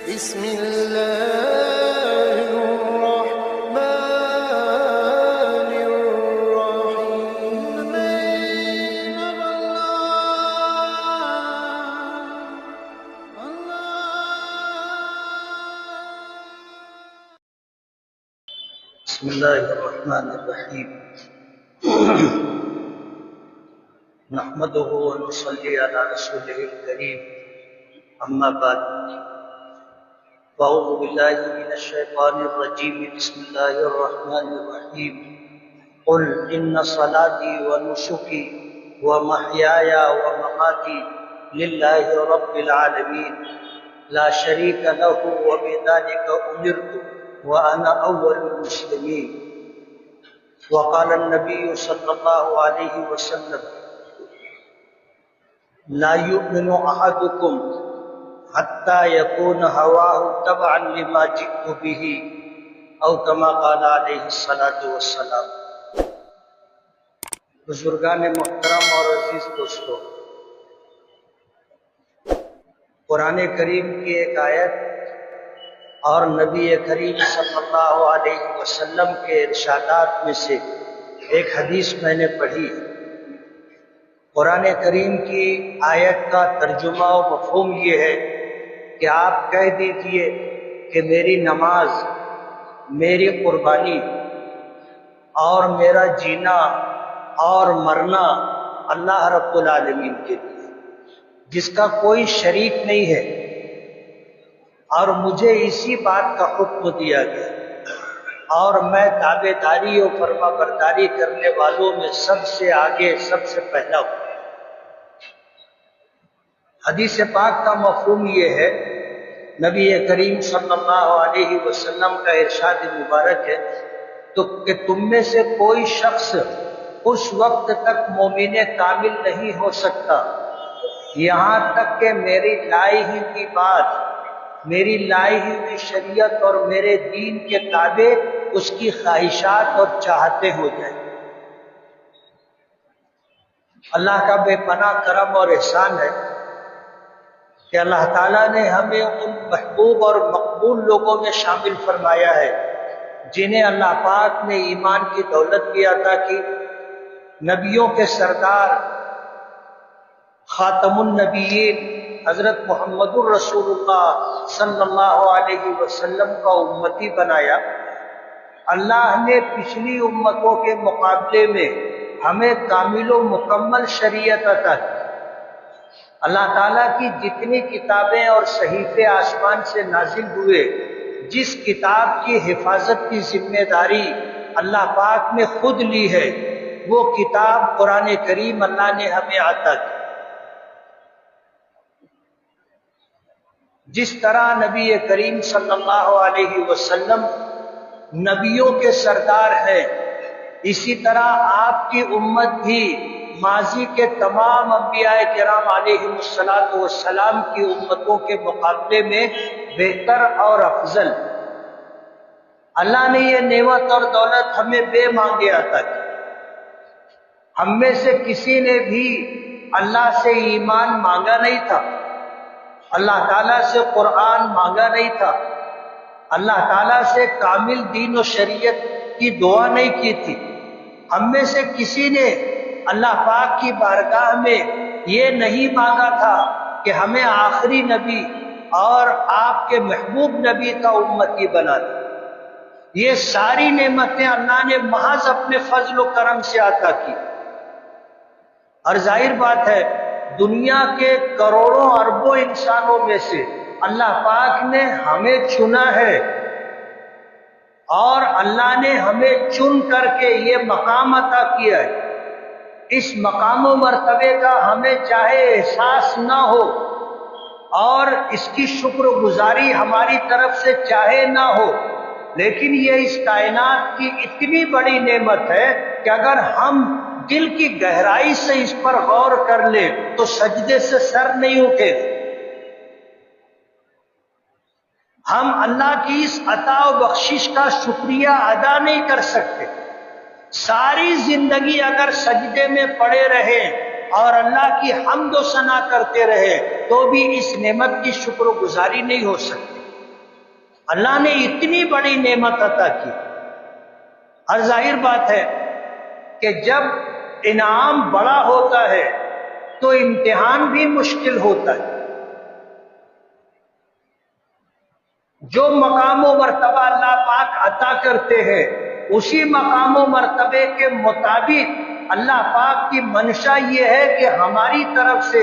بسم الله الرحمن الرحيم بسم الله الرحمن الرحيم نحمده ونصلي على رسوله الكريم أما بعد فأعوذ بالله من الشيطان الرجيم بسم الله الرحمن الرحيم قل إن صلاتي ونسكي ومحياي ومماتي لله رب العالمين لا شريك له وبذلك أمرت وأنا أول المسلمين وقال النبي صلى الله عليه وسلم لا يؤمن أحدكم حتى يكون هواه تبعا لما جئت به أو كما قال عليه الصلاة والسلام۔ بزرگان محترم اور عزیز دوستو، قرآن کریم کی ایک آیت اور نبی کریم صلی اللہ علیہ وسلم کے ارشادات میں سے ایک حدیث میں نے پڑھی۔ قرآن کریم کی آیت کا ترجمہ و مفہوم یہ ہے کہ آپ کہہ دیجئے کہ میری نماز، میری قربانی اور میرا جینا اور مرنا اللہ رب العالمین کے لیے، جس کا کوئی شریک نہیں ہے، اور مجھے اسی بات کا حکم دیا گیا، اور میں تابع داری و فرما برداری کرنے والوں میں سب سے آگے، سب سے پہلا ہوں۔ حدیث پاک کا مفہوم یہ ہے، نبی کریم صلی اللہ علیہ وسلم کا ارشاد مبارک ہے تو کہ تم میں سے کوئی شخص اس وقت تک مومن کامل نہیں ہو سکتا یہاں تک کہ میری لائی ہوئی بات، میری لائی ہوئی شریعت اور میرے دین کے تابع اس کی خواہشات اور چاہتے ہو جائیں۔ اللہ کا بے پناہ کرم اور احسان ہے کہ اللہ تعالیٰ نے ہمیں ان محبوب اور مقبول لوگوں میں شامل فرمایا ہے جنہیں اللہ پاک نے ایمان کی دولت بھی عطا کی، نبیوں کے سردار خاتم النبیین حضرت محمد الرسول اللہ صلی اللہ علیہ وسلم کا امتی بنایا۔ اللہ نے پچھلی امتوں کے مقابلے میں ہمیں کامل و مکمل شریعت عطا کی۔ اللہ تعالیٰ کی جتنی کتابیں اور صحیفے آسمان سے نازل ہوئے، جس کتاب کی حفاظت کی ذمہ داری اللہ پاک نے خود لی ہے، وہ کتاب قرآن کریم اللہ نے ہمیں عطا کی۔ جس طرح نبی کریم صلی اللہ علیہ وسلم نبیوں کے سردار ہیں، اسی طرح آپ کی امت بھی ماضی کے تمام انبیاء کرام علیہ السلام کی امتوں کے مقابلے میں بہتر اور افضل۔ اللہ نے یہ نعمت اور دولت ہمیں بے مانگے عطا کی۔ ہم میں سے کسی نے بھی اللہ سے ایمان مانگا نہیں تھا، اللہ تعالیٰ سے قرآن مانگا نہیں تھا، اللہ تعالیٰ سے کامل دین و شریعت کی دعا نہیں کی تھی۔ ہم میں سے کسی نے اللہ پاک کی بارگاہ میں یہ نہیں مانگا تھا کہ ہمیں آخری نبی اور آپ کے محبوب نبی کا امتی بنا دے۔ یہ ساری نعمتیں اللہ نے محض اپنے فضل و کرم سے عطا کی۔ اور ظاہر بات ہے، دنیا کے کروڑوں اربوں انسانوں میں سے اللہ پاک نے ہمیں چنا ہے، اور اللہ نے ہمیں چن کر کے یہ مقام عطا کیا ہے۔ اس مقام و مرتبے کا ہمیں چاہے احساس نہ ہو اور اس کی شکر گزاری ہماری طرف سے چاہے نہ ہو، لیکن یہ اس کائنات کی اتنی بڑی نعمت ہے کہ اگر ہم دل کی گہرائی سے اس پر غور کر لیں تو سجدے سے سر نہیں اٹھے۔ ہم اللہ کی اس عطا و بخشش کا شکریہ ادا نہیں کر سکتے۔ ساری زندگی اگر سجدے میں پڑے رہے اور اللہ کی حمد و ثنا کرتے رہے تو بھی اس نعمت کی شکر و گزاری نہیں ہو سکتی۔ اللہ نے اتنی بڑی نعمت عطا کی، اور ظاہر بات ہے کہ جب انعام بڑا ہوتا ہے تو امتحان بھی مشکل ہوتا ہے۔ جو مقام و مرتبہ اللہ پاک عطا کرتے ہیں اسی مقام و مرتبے کے مطابق اللہ پاک کی منشا یہ ہے کہ ہماری طرف سے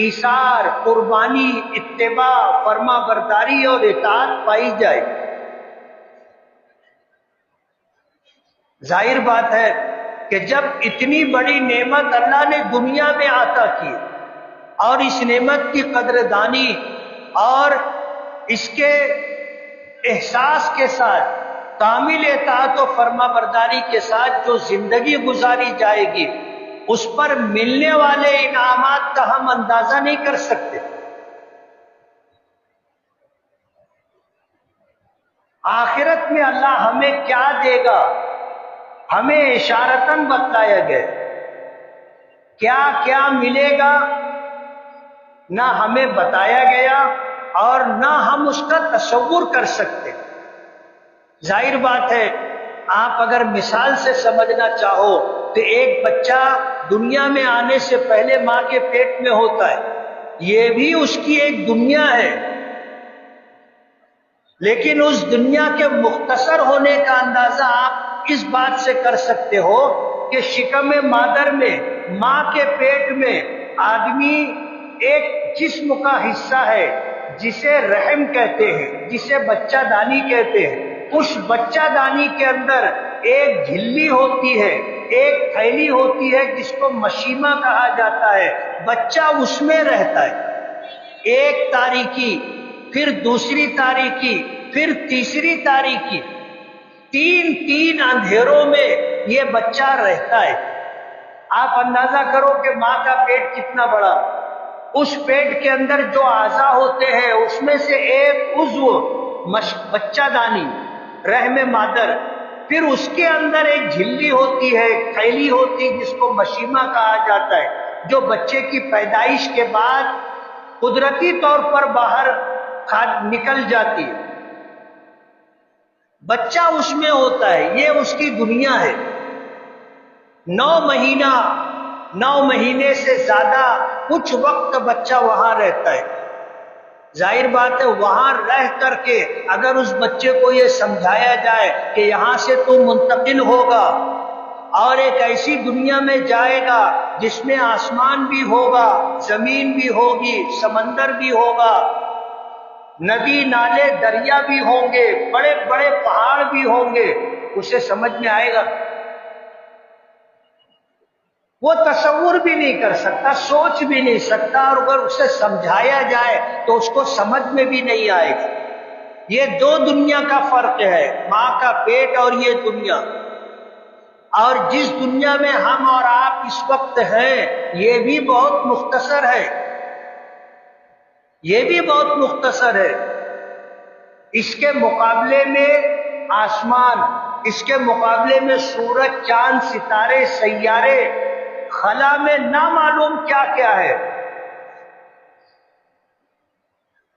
ایثار، قربانی، اتباع، فرما برداری اور اطاعت پائی جائے۔ ظاہر بات ہے کہ جب اتنی بڑی نعمت اللہ نے دنیا میں عطا کی اور اس نعمت کی قدردانی اور اس کے احساس کے ساتھ کامل اطاعت و فرما برداری کے ساتھ جو زندگی گزاری جائے گی، اس پر ملنے والے انعامات کا ہم اندازہ نہیں کر سکتے۔ آخرت میں اللہ ہمیں کیا دے گا ہمیں اشارتاً بتلایا گیا، کیا کیا ملے گا نہ ہمیں بتایا گیا اور نہ ہم اس کا تصور کر سکتے۔ ظاہر بات ہے آپ اگر مثال سے سمجھنا چاہو تو ایک بچہ دنیا میں آنے سے پہلے ماں کے پیٹ میں ہوتا ہے، یہ بھی اس کی ایک دنیا ہے، لیکن اس دنیا کے مختصر ہونے کا اندازہ آپ اس بات سے کر سکتے ہو کہ شکم مادر میں، ماں کے پیٹ میں آدمی ایک جسم کا حصہ ہے جسے رحم کہتے ہیں، جسے بچہ دانی کہتے ہیں۔ اس بچہ دانی کے اندر ایک جھلی ہوتی ہے، ایک تھیلی ہوتی ہے جس کو مشیمہ کہا جاتا ہے، بچہ اس میں رہتا ہے۔ ایک تاریکی، پھر دوسری تاریکی، پھر تیسری تاریکی، تین اندھیروں میں یہ بچہ رہتا ہے۔ آپ اندازہ کرو کہ ماں کا پیٹ کتنا بڑا، اس پیٹ کے اندر جو اعضاء ہوتے ہیں اس میں سے ایک عضو بچہ دانی، رحم مادر، پھر اس کے اندر ایک جھلی ہوتی ہے، ایک تھیلی ہوتی ہے جس کو مشیمہ کہا جاتا ہے، جو بچے کی پیدائش کے بعد قدرتی طور پر باہر نکل جاتی ہے۔ بچہ اس میں ہوتا ہے، یہ اس کی دنیا ہے۔ 9 مہینے سے زیادہ کچھ وقت بچہ وہاں رہتا ہے۔ ظاہر بات ہے وہاں رہ کر کے اگر اس بچے کو یہ سمجھایا جائے کہ یہاں سے تو منتقل ہوگا اور ایک ایسی دنیا میں جائے گا جس میں آسمان بھی ہوگا، زمین بھی ہوگی، سمندر بھی ہوگا، ندی نالے دریا بھی ہوں گے، بڑے بڑے پہاڑ بھی ہوں گے، اسے سمجھ میں آئے گا؟ وہ تصور بھی نہیں کر سکتا، سوچ بھی نہیں سکتا، اور اگر اسے سمجھایا جائے تو اس کو سمجھ میں بھی نہیں آئے گا۔ یہ دو دنیا کا فرق ہے، ماں کا پیٹ اور یہ دنیا۔ اور جس دنیا میں ہم اور آپ اس وقت ہیں یہ بھی بہت مختصر ہے، یہ بھی بہت مختصر ہے۔ اس کے مقابلے میں آسمان، اس کے مقابلے میں سورج، چاند، ستارے، سیارے، خلا میں نامعلوم کیا کیا ہے۔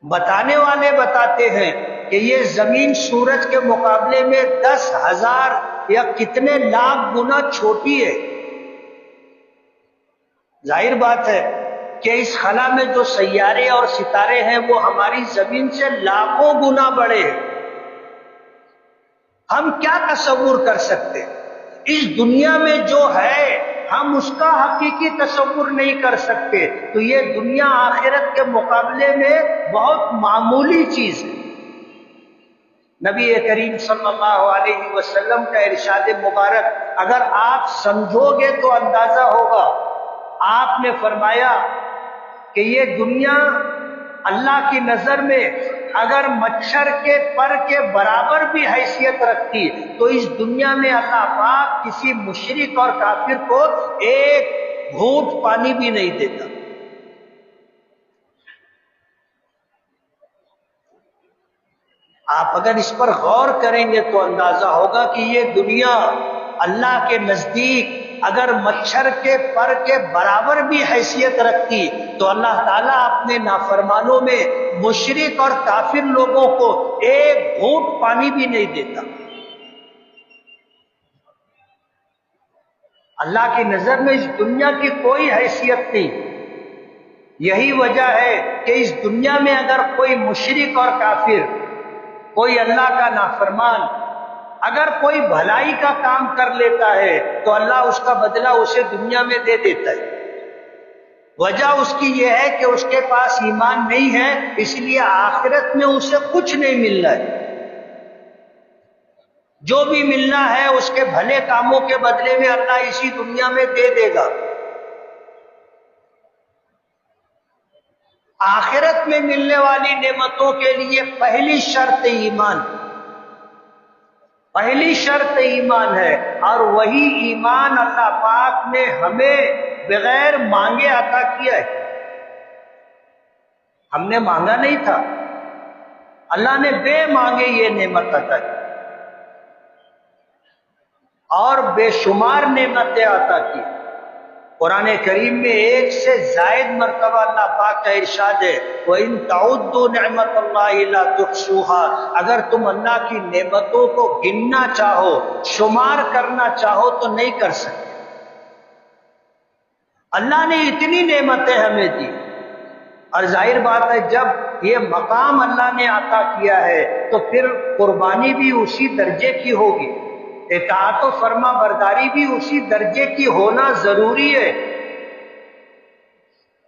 بتانے والے بتاتے ہیں کہ یہ زمین سورج کے مقابلے میں 10,000 یا کتنے لاکھ گنا چھوٹی ہے۔ ظاہر بات ہے کہ اس خلا میں جو سیارے اور ستارے ہیں وہ ہماری زمین سے لاکھوں گنا بڑے ہیں۔ ہم کیا تصور کر سکتے؟ اس دنیا میں جو ہے ہم اس کا حقیقی تصور نہیں کر سکتے، تو یہ دنیا آخرت کے مقابلے میں بہت معمولی چیز ہے۔ نبی کریم صلی اللہ علیہ وسلم کا ارشاد مبارک اگر آپ سمجھو گے تو اندازہ ہوگا۔ آپ نے فرمایا کہ یہ دنیا اللہ کی نظر میں اگر مچھر کے پر کے برابر بھی حیثیت رکھتی تو اس دنیا میں اللہ پاک کسی مشرک اور کافر کو ایک گھونٹ پانی بھی نہیں دیتا۔ آپ اگر اس پر غور کریں گے تو اندازہ ہوگا کہ یہ دنیا اللہ کے نزدیک اگر مچھر کے پر کے برابر بھی حیثیت رکھتی تو اللہ تعالیٰ اپنے نافرمانوں میں مشرک اور کافر لوگوں کو ایک گھونٹ پانی بھی نہیں دیتا۔ اللہ کی نظر میں اس دنیا کی کوئی حیثیت نہیں۔ یہی وجہ ہے کہ اس دنیا میں اگر کوئی مشرک اور کافر، کوئی اللہ کا نافرمان اگر کوئی بھلائی کا کام کر لیتا ہے تو اللہ اس کا بدلہ اسے دنیا میں دے دیتا ہے۔ وجہ اس کی یہ ہے کہ اس کے پاس ایمان نہیں ہے، اس لیے آخرت میں اسے کچھ نہیں مل رہا ہے۔ جو بھی ملنا ہے اس کے بھلے کاموں کے بدلے میں اللہ اسی دنیا میں دے دے گا۔ آخرت میں ملنے والی نعمتوں کے لیے پہلی شرط ایمان، پہلی شرط ایمان ہے، اور وہی ایمان اللہ پاک نے ہمیں بغیر مانگے عطا کیا ہے۔ ہم نے مانگا نہیں تھا، اللہ نے بے مانگے یہ نعمت عطا کی، اور بے شمار نعمتیں عطا کی۔ قرآن کریم میں ایک سے زائد مرتبہ اللہ پاک کا ارشاد ہے وَإِن تَعُدُّوا نِعْمَتَ اللَّهِ لَا تُحْصُوهَا، اگر تم اللہ کی نعمتوں کو گننا چاہو، شمار کرنا چاہو تو نہیں کر سکتے۔ اللہ نے اتنی نعمتیں ہمیں دی، اور ظاہر بات ہے جب یہ مقام اللہ نے عطا کیا ہے تو پھر قربانی بھی اسی درجے کی ہوگی، اطاعت و فرما برداری بھی اسی درجے کی ہونا ضروری ہے۔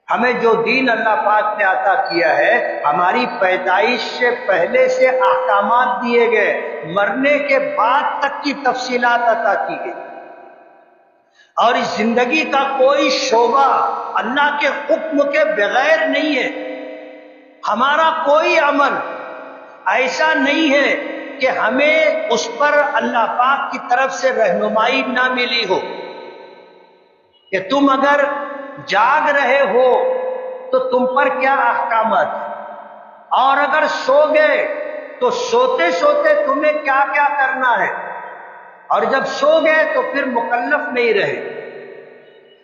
ہمیں جو دین اللہ پاک نے عطا کیا ہے، ہماری پیدائش سے پہلے سے احکامات دیے گئے، مرنے کے بعد تک کی تفصیلات عطا کی گئی، اور اس زندگی کا کوئی شعبہ اللہ کے حکم کے بغیر نہیں ہے۔ ہمارا کوئی عمل ایسا نہیں ہے کہ ہمیں اس پر اللہ پاک کی طرف سے رہنمائی نہ ملی ہو، کہ تم اگر جاگ رہے ہو تو تم پر کیا احکامات ہیں، اور اگر سو گئے تو سوتے سوتے تمہیں کیا کیا کرنا ہے، اور جب سو گئے تو پھر مکلف نہیں رہے،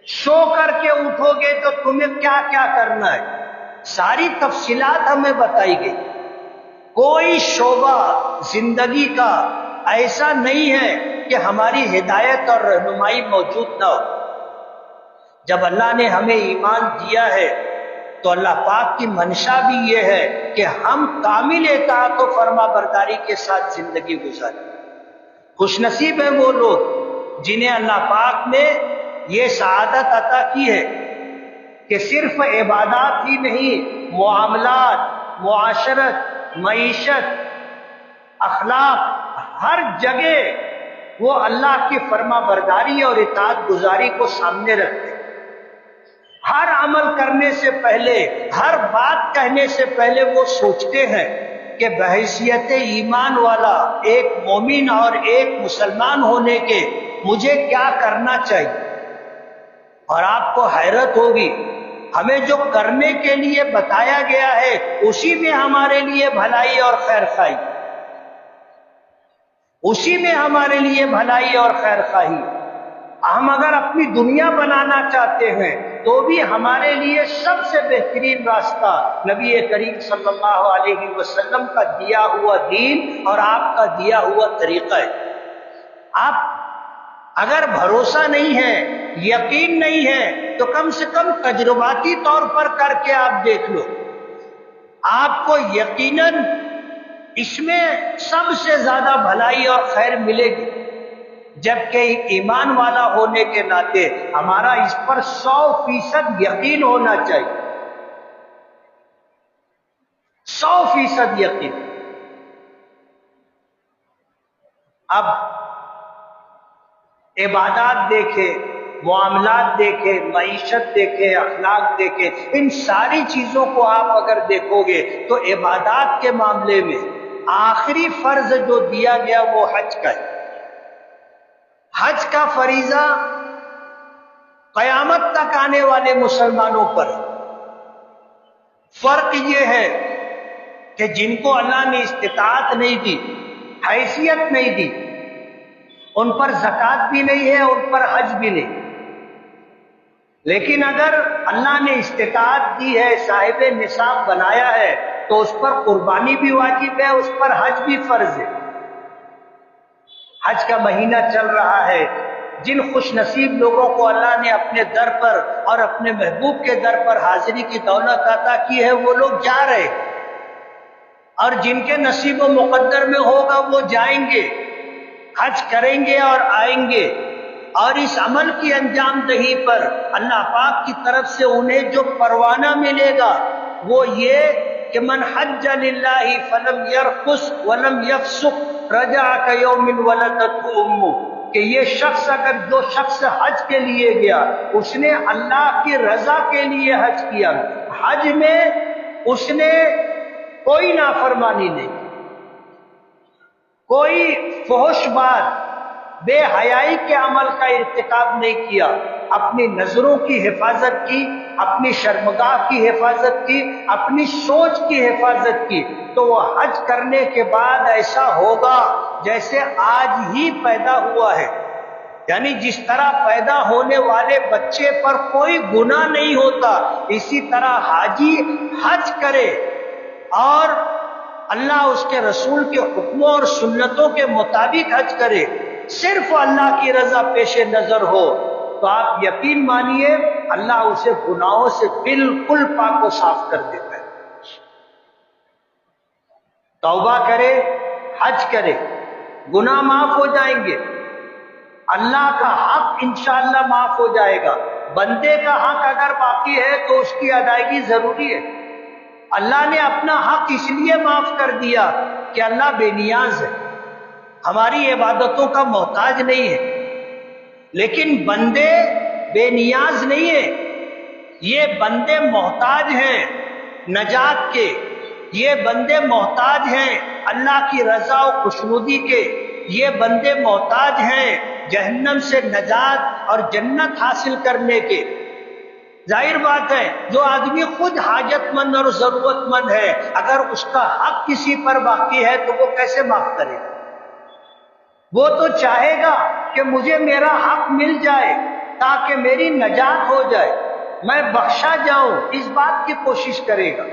سو کر کے اٹھو گے تو تمہیں کیا کیا کرنا ہے، ساری تفصیلات ہمیں بتائی گئی۔ کوئی شعبہ زندگی کا ایسا نہیں ہے کہ ہماری ہدایت اور رہنمائی موجود نہ ہو۔ جب اللہ نے ہمیں ایمان دیا ہے تو اللہ پاک کی منشا بھی یہ ہے کہ ہم کامل اطاعت و فرما برداری کے ساتھ زندگی گزاریں۔ خوش نصیب ہیں وہ لوگ جنہیں اللہ پاک نے یہ سعادت عطا کی ہے کہ صرف عبادات ہی نہیں، معاملات، معاشرت، معیشت، اخلاق، ہر جگہ وہ اللہ کی فرما برداری اور اطاعت گزاری کو سامنے رکھتے ہیں۔ ہر عمل کرنے سے پہلے، ہر بات کہنے سے پہلے وہ سوچتے ہیں کہ بحیثیت ایمان والا ایک مومن اور ایک مسلمان ہونے کے مجھے کیا کرنا چاہیے۔ اور آپ کو حیرت ہوگی، ہمیں جو کرنے کے لیے بتایا گیا ہے اسی میں ہمارے لیے بھلائی اور خیر خواہی، اسی میں ہمارے لیے بھلائی اور خیر خواہی۔ ہم اگر اپنی دنیا بنانا چاہتے ہیں تو بھی ہمارے لیے سب سے بہترین راستہ نبی کریم صلی اللہ علیہ وسلم کا دیا ہوا دین اور آپ کا دیا ہوا طریقہ ہے۔ آپ اگر بھروسہ نہیں ہے، یقین نہیں ہے، تو کم سے کم تجرباتی طور پر کر کے آپ دیکھ لو، آپ کو یقیناً اس میں سب سے زیادہ بھلائی اور خیر ملے گی۔ جبکہ ایمان والا ہونے کے ناطے ہمارا اس پر 100% یقین ہونا چاہیے، 100% یقین۔ اب عبادات دیکھے، معاملات دیکھے، معیشت دیکھے، اخلاق دیکھے، ان ساری چیزوں کو آپ اگر دیکھو گے تو عبادات کے معاملے میں آخری فرض جو دیا گیا وہ حج کا ہے۔ حج کا فریضہ قیامت تک آنے والے مسلمانوں پر ہے۔ فرق یہ ہے کہ جن کو اللہ نے استطاعت نہیں دی، حیثیت نہیں دی، ان پر زکوٰۃ بھی نہیں ہے، ان پر حج بھی نہیں۔ لیکن اگر اللہ نے استطاعت دی ہے، صاحب نصاب بنایا ہے، تو اس پر قربانی بھی واجب ہے، اس پر حج بھی فرض ہے۔ حج کا مہینہ چل رہا ہے، جن خوش نصیب لوگوں کو اللہ نے اپنے در پر اور اپنے محبوب کے در پر حاضری کی دولت عطا کی ہے، وہ لوگ جا رہے، اور جن کے نصیب و مقدر میں ہوگا وہ جائیں گے، حج کریں گے اور آئیں گے۔ اور اس عمل کی انجام دہی پر اللہ پاک کی طرف سے انہیں جو پروانہ ملے گا وہ یہ کہ من حج للہ فلم یرفث ولم یفسق رجع کیوم ولدتہ امہ، کہ یہ شخص اگر جو شخص حج کے لیے گیا اس نے اللہ کی رضا کے لیے حج کیا، حج میں اس نے کوئی نافرمانی نہیں، کوئی فحش بات، بے حیائی کے عمل کا ارتکاب نہیں کیا، اپنی نظروں کی حفاظت کی، اپنی شرمگاہ کی حفاظت کی، اپنی سوچ کی حفاظت کی، تو وہ حج کرنے کے بعد ایسا ہوگا جیسے آج ہی پیدا ہوا ہے۔ یعنی جس طرح پیدا ہونے والے بچے پر کوئی گناہ نہیں ہوتا، اسی طرح حاجی حج کرے اور اللہ اس کے رسول کے حکموں اور سنتوں کے مطابق حج کرے، صرف اللہ کی رضا پیش نظر ہو، تو آپ یقین مانیے اللہ اسے گناہوں سے بالکل پاک و صاف کر دیتا ہے۔ توبہ کرے، حج کرے، گناہ معاف ہو جائیں گے، اللہ کا حق انشاءاللہ معاف ہو جائے گا۔ بندے کا حق اگر باقی ہے تو اس کی ادائیگی ضروری ہے۔ اللہ نے اپنا حق اس لیے معاف کر دیا کہ اللہ بے نیاز ہے، ہماری عبادتوں کا محتاج نہیں ہے، لیکن بندے بے نیاز نہیں ہیں، یہ بندے محتاج ہیں نجات کے، یہ بندے محتاج ہیں اللہ کی رضا و خوشنودی کے، یہ بندے محتاج ہیں جہنم سے نجات اور جنت حاصل کرنے کے۔ ظاہر بات ہے جو آدمی خود حاجت مند اور ضرورت مند ہے، اگر اس کا حق کسی پر باقی ہے تو وہ کیسے معاف کرے؟ وہ تو چاہے گا کہ مجھے میرا حق مل جائے تاکہ میری نجات ہو جائے، میں بخشا جاؤں، اس بات کی کوشش کرے گا۔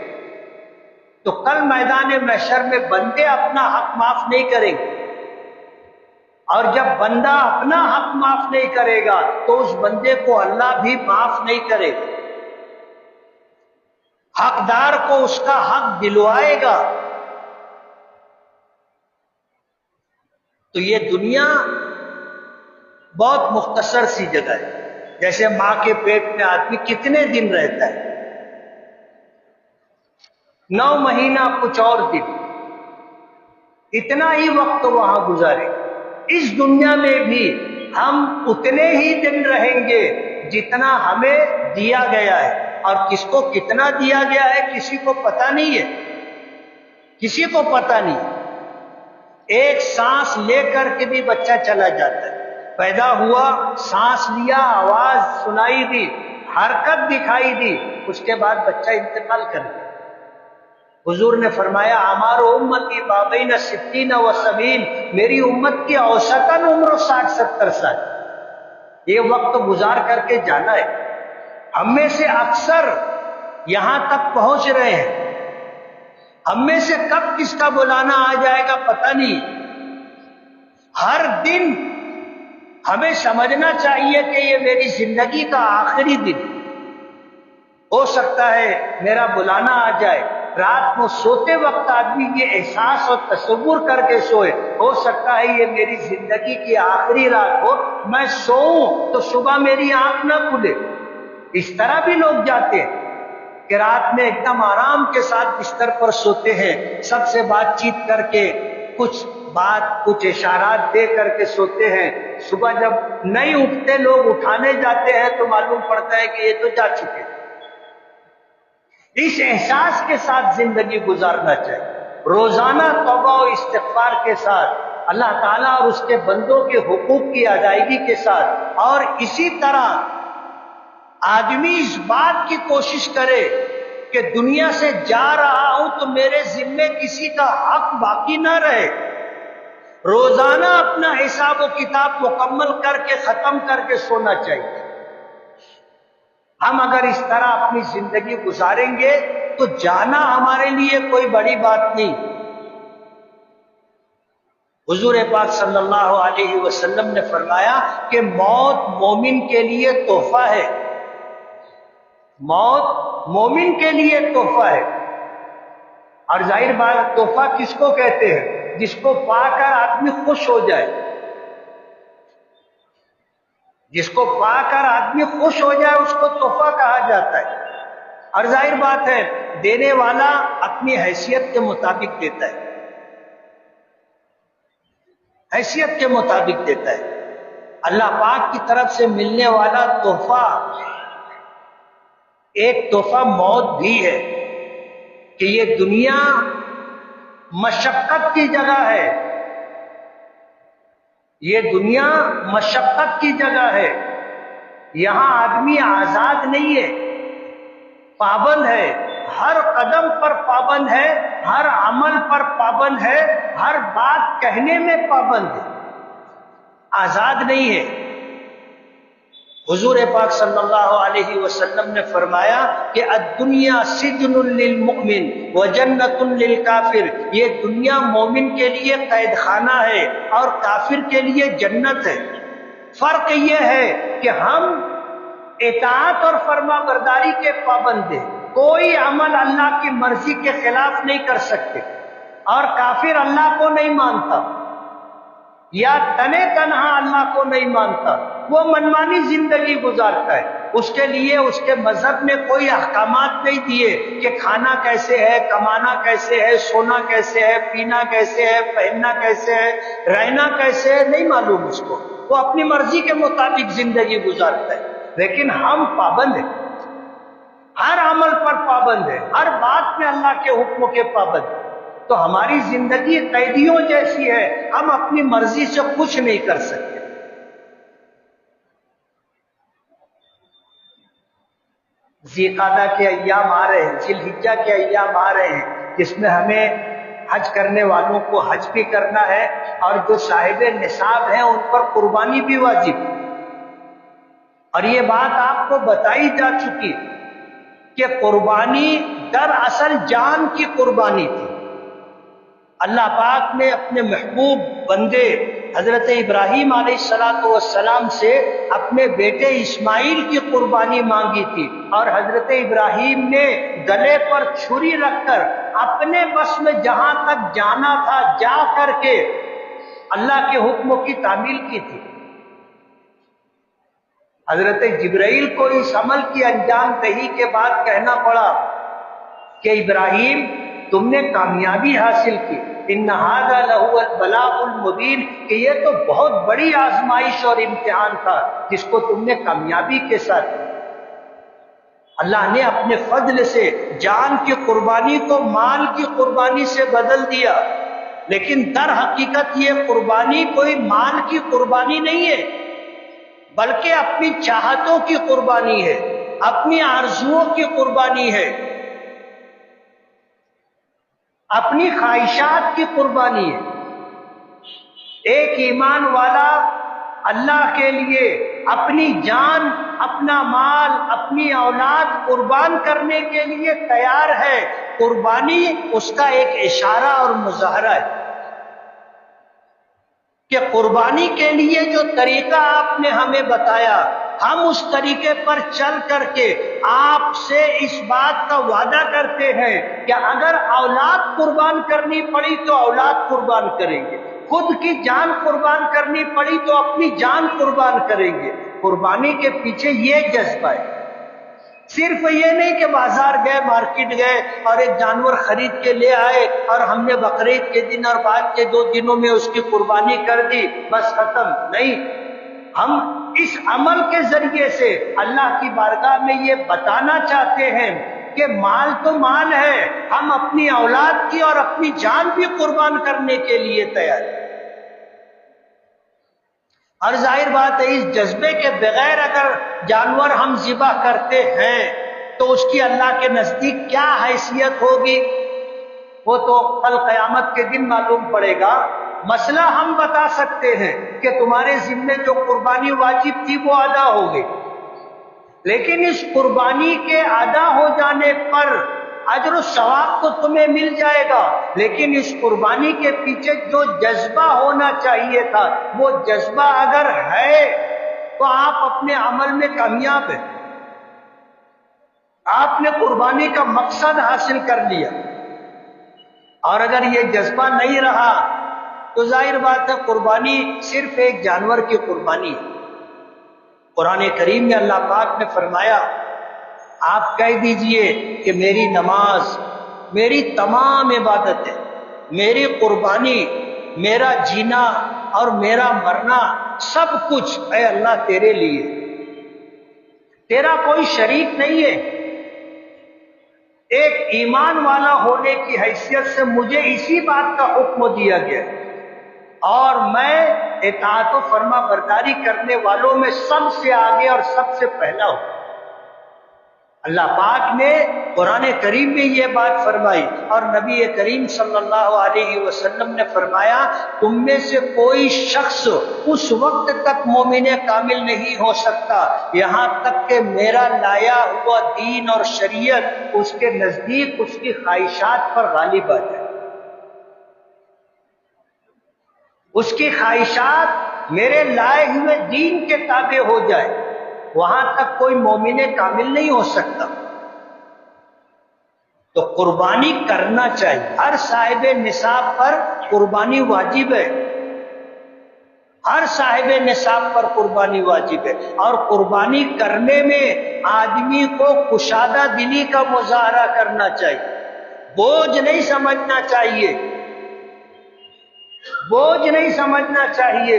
تو کل میدان محشر میں بندے اپنا حق معاف نہیں کریں گے، اور جب بندہ اپنا حق معاف نہیں کرے گا تو اس بندے کو اللہ بھی معاف نہیں کرے گا، حقدار کو اس کا حق دلوائے گا۔ تو یہ دنیا بہت مختصر سی جگہ ہے، جیسے ماں کے پیٹ میں آدمی کتنے دن رہتا ہے، 9 مہینہ کچھ اور دن، اتنا ہی وقت وہاں گزارے۔ اس دنیا میں بھی ہم اتنے ہی دن رہیں گے جتنا ہمیں دیا گیا ہے، اور کس کو کتنا دیا گیا ہے کسی کو پتہ نہیں ہے، کسی کو پتہ نہیں۔ ایک سانس لے کر کے بھی بچہ چلا جاتا ہے، پیدا ہوا، سانس لیا، آواز سنائی دی، حرکت دکھائی دی، اس کے بعد بچہ انتقال کر گیا۔ حضور نے فرمایا اعمار امتی بابین 60 و 70، میری امت کی اوسطاً عمر 60-70 سال، یہ وقت گزار کر کے جانا ہے۔ ہم میں سے اکثر یہاں تک پہنچ رہے ہیں، ہم میں سے کب کس کا بلانا آ جائے گا پتہ نہیں۔ ہر دن ہمیں سمجھنا چاہیے کہ یہ میری زندگی کا آخری دن، ہو سکتا ہے میرا بلانا آ جائے۔ رات کو سوتے وقت آدمی یہ احساس اور تصور کر کے سوئے، ہو سکتا ہے یہ میری زندگی کی آخری رات ہو، میں سوؤں تو صبح میری آنکھ نہ کھلے۔ اس طرح بھی لوگ جاتے ہیں کہ رات میں ایک دم آرام کے ساتھ بستر پر سوتے ہیں، سب سے بات چیت کر کے کچھ اشارات دے کر کے سوتے ہیں، صبح جب نہیں اٹھتے لوگ اٹھانے جاتے ہیں تو معلوم پڑتا ہے کہ یہ تو جا چکے۔ اس احساس کے ساتھ زندگی گزارنا چاہیے، روزانہ توبہ و استغفار کے ساتھ، اللہ تعالیٰ اور اس کے بندوں کے حقوق کی ادائیگی کے ساتھ، اور اسی طرح آدمی اس بات کی کوشش کرے کہ دنیا سے جا رہا ہوں تو میرے ذمے کسی کا حق باقی نہ رہے، روزانہ اپنا حساب و کتاب مکمل کر کے ختم کر کے سونا چاہیے۔ ہم اگر اس طرح اپنی زندگی گزاریں گے تو جانا ہمارے لیے کوئی بڑی بات نہیں۔ حضور پاک صلی اللہ علیہ وسلم نے فرمایا کہ موت مومن کے لیے تحفہ ہے، موت مومن کے لیے تحفہ ہے۔ اور ظاہر بات، تحفہ کس کو کہتے ہیں؟ جس کو پا کر آدمی خوش ہو جائے، جس کو پا کر آدمی خوش ہو جائے اس کو تحفہ کہا جاتا ہے۔ اور ظاہر بات ہے دینے والا اپنی حیثیت کے مطابق دیتا ہے، حیثیت کے مطابق دیتا ہے۔ اللہ پاک کی طرف سے ملنے والا تحفہ ایک تحفہ موت بھی ہے، کہ یہ دنیا مشقت کی جگہ ہے، یہ دنیا مشقت کی جگہ ہے، یہاں آدمی آزاد نہیں ہے، پابند ہے، ہر قدم پر پابند ہے، ہر عمل پر پابند ہے، ہر بات کہنے میں پابند ہے، آزاد نہیں ہے۔ حضور پاک صلی اللہ علیہ وسلم نے فرمایا کہ الدنیا سجن للمؤمن وجنت للکافر، یہ دنیا مومن کے لیے قید خانہ ہے اور کافر کے لیے جنت ہے۔ فرق یہ ہے کہ ہم اطاعت اور فرما برداری کے پابند ہیں، کوئی عمل اللہ کی مرضی کے خلاف نہیں کر سکتے، اور کافر اللہ کو نہیں مانتا یا تنے تنہا اللہ کو نہیں مانتا، وہ منمانی زندگی گزارتا ہے، اس کے لیے اس کے مذہب نے کوئی احکامات نہیں دیے کہ کھانا کیسے ہے، کمانا کیسے ہے، سونا کیسے ہے، پینا کیسے ہے، پہننا کیسے ہے، رہنا کیسے ہے، نہیں معلوم اس کو، وہ اپنی مرضی کے مطابق زندگی گزارتا ہے۔ لیکن ہم پابند ہیں، ہر عمل پر پابند ہیں، ہر بات میں اللہ کے حکموں کے پابند ہیں، تو ہماری زندگی قیدیوں جیسی ہے، ہم اپنی مرضی سے کچھ نہیں کر سکتے۔ ذی قعدہ کے ایام آ رہے ہیں، ذی الحجہ کے ایام آ رہے ہیں، جس میں ہمیں حج کرنے والوں کو حج بھی کرنا ہے، اور جو صاحب نصاب ہیں ان پر قربانی بھی واجب ہے۔ اور یہ بات آپ کو بتائی جا چکی کہ قربانی دراصل جان کی قربانی تھی۔ اللہ پاک نے اپنے محبوب بندے حضرت ابراہیم علیہ السلام سے اپنے بیٹے اسماعیل کی قربانی مانگی تھی، اور حضرت ابراہیم نے گلے پر چھری رکھ کر اپنے بس میں جہاں تک جانا تھا جا کر کے اللہ کے حکموں کی تعمیل کی تھی۔ حضرت جبرائیل کو اس عمل کی انجام دہی کے بعد کہنا پڑا کہ ابراہیم تم نے کامیابی حاصل کی، ان ھذا لہو البلاء المبین، کہ یہ تو بہت بڑی آزمائش اور امتحان تھا جس کو تم نے کامیابی کے ساتھ کیا۔ اللہ نے اپنے فضل سے جان کی قربانی کو مال کی قربانی سے بدل دیا، لیکن در حقیقت یہ قربانی کوئی مال کی قربانی نہیں ہے، بلکہ اپنی چاہتوں کی قربانی ہے، اپنی آرزوؤں کی قربانی ہے، اپنی خواہشات کی قربانی ہے۔ ایک ایمان والا اللہ کے لیے اپنی جان، اپنا مال، اپنی اولاد قربان کرنے کے لیے تیار ہے۔ قربانی اس کا ایک اشارہ اور مظاہرہ ہے کہ قربانی کے لیے جو طریقہ آپ نے ہمیں بتایا، ہم اس طریقے پر چل کر کے آپ سے اس بات کا وعدہ کرتے ہیں کہ اگر اولاد قربان کرنی پڑی تو اولاد قربان کریں گے، خود کی جان قربان کرنی پڑی تو اپنی جان قربان کریں گے۔ قربانی کے پیچھے یہ جذبہ ہے، صرف یہ نہیں کہ بازار گئے، مارکیٹ گئے اور ایک جانور خرید کے لے آئے اور ہم نے بقرعید کے دن اور بعد کے 2 دنوں میں اس کی قربانی کر دی، بس ختم نہیں۔ ہم اس عمل کے ذریعے سے اللہ کی بارگاہ میں یہ بتانا چاہتے ہیں کہ مال تو مال ہے، ہم اپنی اولاد کی اور اپنی جان بھی قربان کرنے کے لیے تیار ہیں۔ اور ظاہر بات ہے اس جذبے کے بغیر اگر جانور ہم ذبح کرتے ہیں تو اس کی اللہ کے نزدیک کیا حیثیت ہوگی، وہ تو کل قیامت کے دن معلوم پڑے گا۔ مسئلہ ہم بتا سکتے ہیں کہ تمہارے ذمے جو قربانی واجب تھی وہ ادا ہو گئی، لیکن اس قربانی کے ادا ہو جانے پر اجر و ثواب تو تمہیں مل جائے گا، لیکن اس قربانی کے پیچھے جو جذبہ ہونا چاہیے تھا وہ جذبہ اگر ہے تو آپ اپنے عمل میں کامیاب ہیں، آپ نے قربانی کا مقصد حاصل کر لیا۔ اور اگر یہ جذبہ نہیں رہا تو ظاہر بات ہے قربانی صرف ایک جانور کی قربانی ہے۔ قرآن کریم میں اللہ پاک نے فرمایا آپ کہہ دیجئے کہ میری نماز، میری تمام عبادتیں، میری قربانی، میرا جینا اور میرا مرنا سب کچھ اے اللہ تیرے لیے، تیرا کوئی شریک نہیں ہے۔ ایک ایمان والا ہونے کی حیثیت سے مجھے اسی بات کا حکم دیا گیا اور میں اطاعت و فرما برداری کرنے والوں میں سب سے آگے اور سب سے پہلا ہوں۔ اللہ پاک نے قرآن کریم میں یہ بات فرمائی اور نبی کریم صلی اللہ علیہ وسلم نے فرمایا تم میں سے کوئی شخص اس وقت تک مومن کامل نہیں ہو سکتا یہاں تک کہ میرا لایا ہوا دین اور شریعت اس کے نزدیک اس کی خواہشات پر غالب آ جائے، اس کی خواہشات میرے لائے ہوئے دین کے تابع ہو جائے، وہاں تک کوئی مومن کامل نہیں ہو سکتا۔ تو قربانی کرنا چاہیے، ہر صاحب نصاب پر قربانی واجب ہے، ہر صاحب نصاب پر قربانی واجب ہے، اور قربانی کرنے میں آدمی کو کشادہ دلی کا مظاہرہ کرنا چاہیے، بوجھ نہیں سمجھنا چاہیے، بوجھ نہیں سمجھنا چاہیے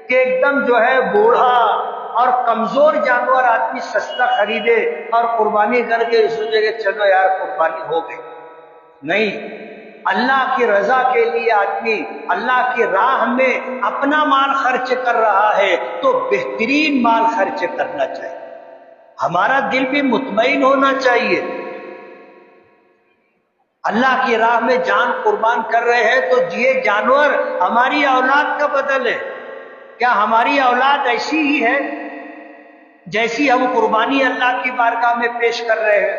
کہ ایک دم جو ہے بوڑھا اور کمزور جانور آدمی سستا خریدے اور قربانی کر کے سوچے کہ چلو یار قربانی ہو گئی۔ نہیں، اللہ کی رضا کے لیے آدمی اللہ کی راہ میں اپنا مال خرچ کر رہا ہے تو بہترین مال خرچ کرنا چاہیے، ہمارا دل بھی مطمئن ہونا چاہیے۔ اللہ کی راہ میں جان قربان کر رہے ہیں تو یہ جانور ہماری اولاد کا بدل ہے، کیا ہماری اولاد ایسی ہی ہے جیسی ہم قربانی اللہ کی بارگاہ میں پیش کر رہے ہیں؟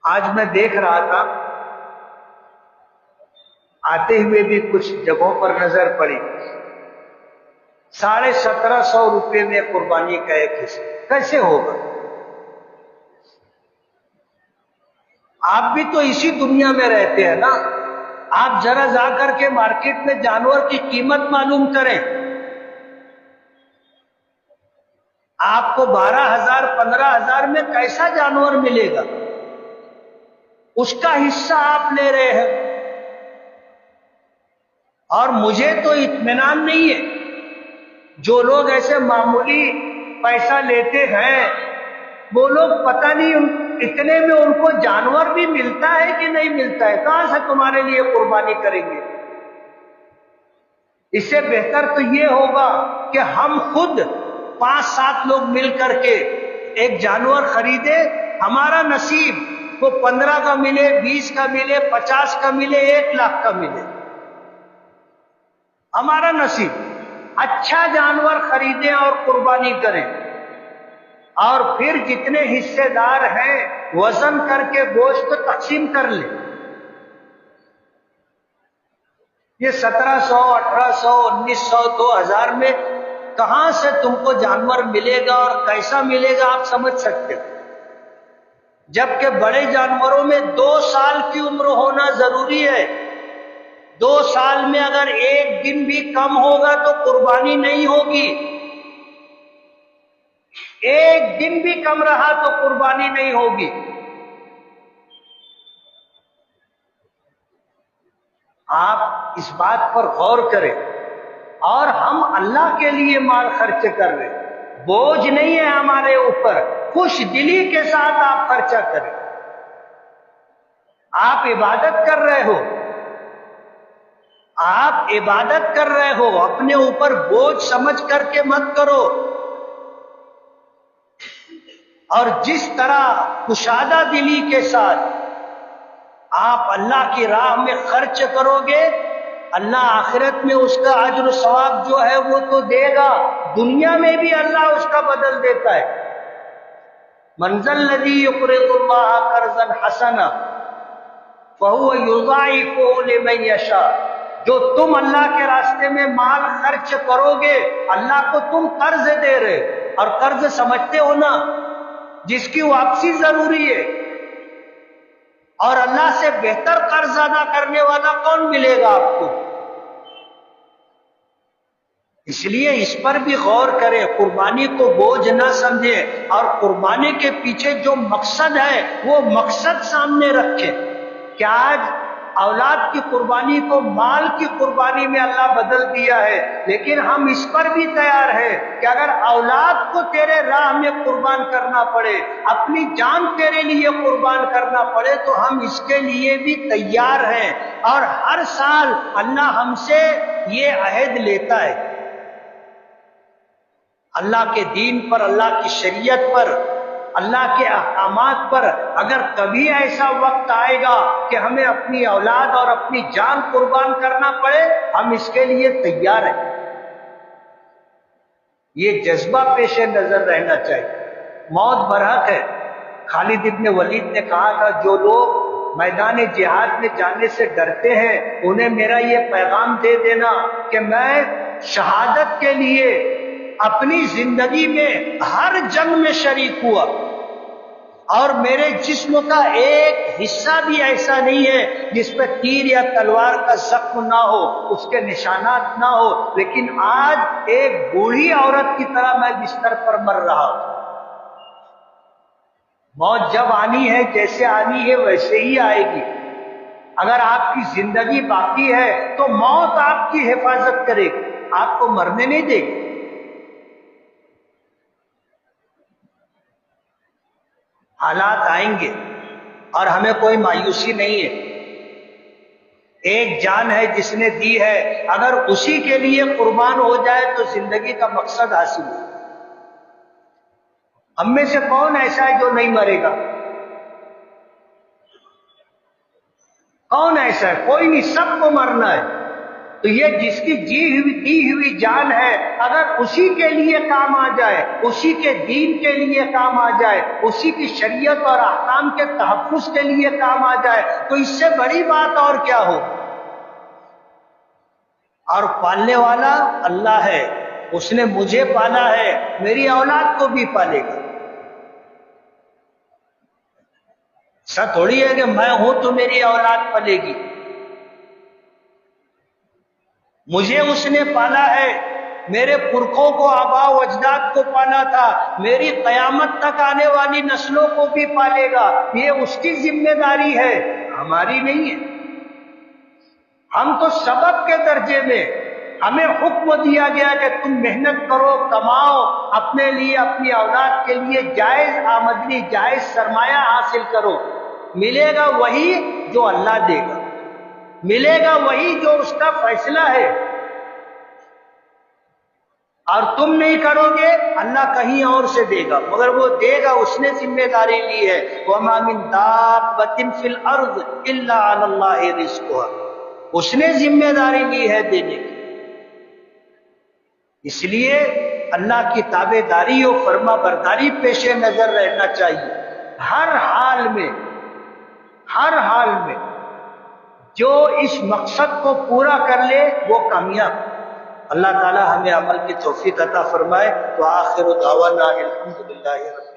آج میں دیکھ رہا تھا، آتے ہوئے بھی کچھ جگہوں پر نظر پڑی، 1750 روپے میں قربانی کا ایک حصہ، کیسے ہوگا؟ آپ بھی تو اسی دنیا میں رہتے ہیں نا، آپ ذرا جا کر کے مارکیٹ میں جانور کی قیمت معلوم کریں، آپ کو 12,000 15,000 میں کیسا جانور ملے گا؟ اس کا حصہ آپ لے رہے ہیں، اور مجھے تو اطمینان نہیں ہے جو لوگ ایسے معمولی پیسہ لیتے ہیں وہ لوگ پتہ نہیں اتنے میں ان کو جانور بھی ملتا ہے کہ نہیں ملتا ہے، کہاں سے تمہارے لیے قربانی کریں گے؟ اس سے بہتر تو یہ ہوگا کہ ہم خود 5-7 لوگ مل کر کے ایک جانور خریدے، ہمارا نصیب وہ 15 کا ملے، 20 کا ملے، 50 کا ملے، 1 لاکھ کا ملے، ہمارا نصیب، اچھا جانور خریدیں اور قربانی کریں، اور پھر جتنے حصے دار ہیں وزن کر کے گوشت تقسیم کر لیں۔ یہ 1700 1800 1900 2000 میں کہاں سے تم کو جانور ملے گا اور کیسا ملے گا آپ سمجھ سکتے ہو، جبکہ بڑے جانوروں میں 2 سال کی عمر ہونا ضروری ہے، 2 سال میں اگر 1 دن بھی کم ہوگا تو قربانی نہیں ہوگی، 1 دن بھی کم رہا تو قربانی نہیں ہوگی۔ آپ اس بات پر غور کریں، اور ہم اللہ کے لیے مال خرچ کر رہے ہیں، بوجھ نہیں ہے ہمارے اوپر، خوش دلی کے ساتھ آپ خرچہ کریں، آپ عبادت کر رہے ہو، آپ عبادت کر رہے ہو، اپنے اوپر بوجھ سمجھ کر کے مت کرو، اور جس طرح کشادہ دلی کے ساتھ آپ اللہ کی راہ میں خرچ کرو گے، اللہ آخرت میں اس کا اجر و ثواب جو ہے وہ تو دے گا، دنیا میں بھی اللہ اس کا بدل دیتا ہے. من ذا الذی یقرض اللہ قرضا حسنا فهو یضاعفه لمن یشاء. جو تم اللہ کے راستے میں مال خرچ کرو گے، اللہ کو تم قرض دے رہے، اور قرض سمجھتے ہو نا جس کی واپسی ضروری ہے، اور اللہ سے بہتر قرض ادا کرنے والا کون ملے گا آپ کو؟ اس لیے اس پر بھی غور کریں، قربانی کو بوجھ نہ سمجھیں، اور قربانی کے پیچھے جو مقصد ہے وہ مقصد سامنے رکھیں کہ آج اولاد کی قربانی کو مال کی قربانی میں اللہ بدل دیا ہے، لیکن ہم اس پر بھی تیار ہیں کہ اگر اولاد کو تیرے راہ میں قربان کرنا پڑے، اپنی جان تیرے لیے قربان کرنا پڑے، تو ہم اس کے لیے بھی تیار ہیں. اور ہر سال اللہ ہم سے یہ عہد لیتا ہے، اللہ کے دین پر، اللہ کی شریعت پر، اللہ کے احکامات پر اگر کبھی ایسا وقت آئے گا کہ ہمیں اپنی اولاد اور اپنی جان قربان کرنا پڑے، ہم اس کے لیے تیار ہیں. یہ جذبہ پیش نظر رہنا چاہیے. موت برحق ہے. خالد ابن ولید نے کہا تھا جو لوگ میدان جہاد میں جانے سے ڈرتے ہیں انہیں میرا یہ پیغام دے دینا کہ میں شہادت کے لیے اپنی زندگی میں ہر جنگ میں شریک ہوا، اور میرے جسم کا ایک حصہ بھی ایسا نہیں ہے جس پہ تیر یا تلوار کا زخم نہ ہو، اس کے نشانات نہ ہو، لیکن آج ایک بوڑھی عورت کی طرح میں بستر پر مر رہا ہوں. موت جب آنی ہے، جیسے آنی ہے ویسے ہی آئے گی. اگر آپ کی زندگی باقی ہے تو موت آپ کی حفاظت کرے گی، آپ کو مرنے نہیں دے گی. حالات آئیں گے اور ہمیں کوئی مایوسی نہیں ہے. ایک جان ہے جس نے دی ہے، اگر اسی کے لیے قربان ہو جائے تو زندگی کا مقصد حاصل ہو. ہم میں سے کون ایسا ہے جو نہیں مرے گا؟ کون ایسا ہے؟ کوئی نہیں، سب کو مرنا ہے. تو یہ جس کی دی ہوئی جان ہے، اگر اسی کے لیے کام آ جائے، اسی کے دین کے لیے کام آ جائے، اسی کی شریعت اور احکام کے تحفظ کے لیے کام آ جائے، تو اس سے بڑی بات اور کیا ہو؟ اور پالنے والا اللہ ہے. اس نے مجھے پالا ہے، میری اولاد کو بھی پالے گا. ایسا تھوڑی ہے کہ میں ہوں تو میری اولاد پلے گی. مجھے اس نے پالا ہے، میرے پرکھوں کو، آباء و اجداد کو پالا تھا، میری قیامت تک آنے والی نسلوں کو بھی پالے گا. یہ اس کی ذمہ داری ہے، ہماری نہیں ہے. ہم تو سبب کے درجے میں، ہمیں حکم دیا گیا کہ تم محنت کرو، کماؤ، اپنے لیے، اپنی اولاد کے لیے جائز آمدنی، جائز سرمایہ حاصل کرو. ملے گا وہی جو اللہ دے گا، ملے گا وہی جو اس کا فیصلہ ہے. اور تم نہیں کرو گے، اللہ کہیں اور سے دے گا، مگر وہ دے گا، اس نے ذمہ داری لی ہے. وَمَا مِن دَابَّةٍ فِي الْأَرْضِ إِلَّا عَلَى اللَّهِ رِزْقُهَا. اس نے ذمہ داری لی ہے دینے کی. اس لیے اللہ کی تابع داری اور فرما برداری پیش نظر رہنا چاہیے. ہر حال میں، ہر حال میں جو اس مقصد کو پورا کر لے وہ کامیاب. اللہ تعالی ہمیں عمل کی توفیق عطا فرمائے. وآخر دعوانا الحمدللہ رب